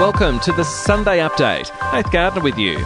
Welcome to the Sunday Update. Nath Gardner with you.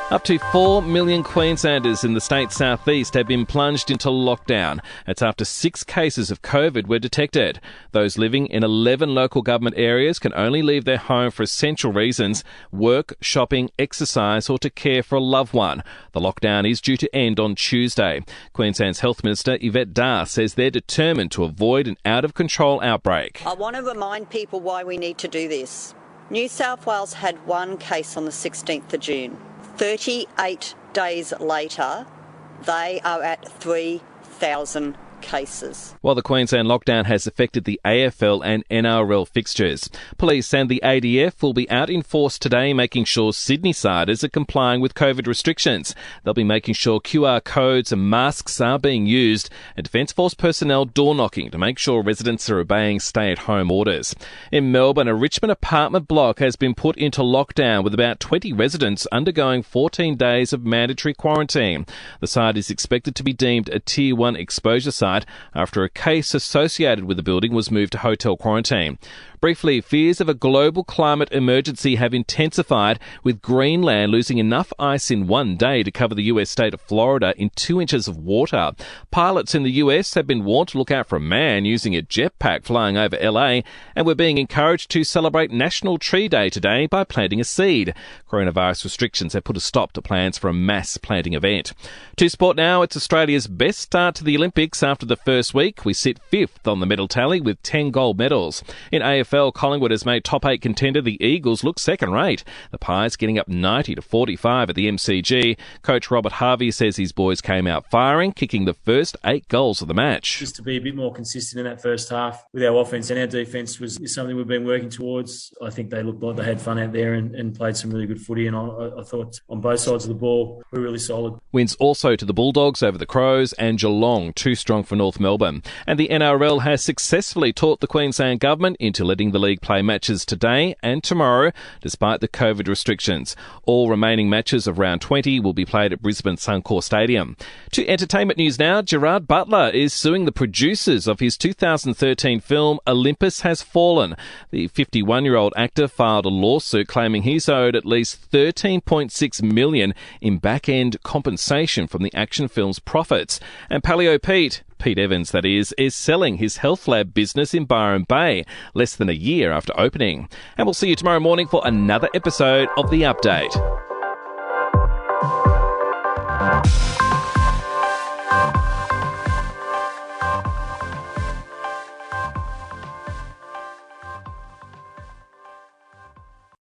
Up to 4 million Queenslanders in the state's southeast have been plunged into lockdown. It's after 6 cases of COVID were detected. Those living in 11 local government areas can only leave their home for essential reasons: work, shopping, exercise or to care for a loved one. The lockdown is due to end on Tuesday. Queensland's Health Minister Yvette Dar says they're determined to avoid an out-of-control outbreak. I want to remind people why we need to do this. New South Wales had 1 case on the 16th of June. 38 days later, they are at 3,000 cases. While the Queensland lockdown has affected the AFL and NRL fixtures, police and the ADF will be out in force today, making sure Sydney-siders are complying with COVID restrictions. They'll be making sure QR codes and masks are being used, and Defence Force personnel door-knocking to make sure residents are obeying stay-at-home orders. In Melbourne, a Richmond apartment block has been put into lockdown with about 20 residents undergoing 14 days of mandatory quarantine. The site is expected to be deemed a Tier 1 exposure site after a case associated with the building was moved to hotel quarantine. Briefly, fears of a global climate emergency have intensified, with Greenland losing enough ice in 1 day to cover the US state of Florida in 2 inches of water. Pilots in the US have been warned to look out for a man using a jetpack flying over LA, and we're being encouraged to celebrate National Tree Day today by planting a seed. Coronavirus restrictions have put a stop to plans for a mass planting event. To sport now, it's Australia's best start to the Olympics after the first week. We sit 5th on the medal tally with 10 gold medals. In AFL, Collingwood has made top 8 contender the Eagles look second-rate. The Pies getting up 90-45 at the MCG. Coach Robert Harvey says his boys came out firing, kicking the first 8 goals of the match. Just to be a bit more consistent in that first half with our offence and our defence is something we've been working towards. I think they looked like they had fun out there and played some really good footy, and I thought on both sides of the ball were really solid. Wins also to the Bulldogs over the Crows and Geelong, too strong for North Melbourne. And the NRL has successfully talked the Queensland government into letting the league play matches today and tomorrow, despite the COVID restrictions. All remaining matches of round 20 will be played at Brisbane Suncorp Stadium. To entertainment news now, Gerard Butler is suing the producers of his 2013 film Olympus Has Fallen. The 51-year-old actor filed a lawsuit claiming he's owed at least $13.6 million in back-end compensation from the action film's profits. And Paleo Pete Evans, that is selling his health lab business in Byron Bay less than a year after opening. And we'll see you tomorrow morning for another episode of The Update.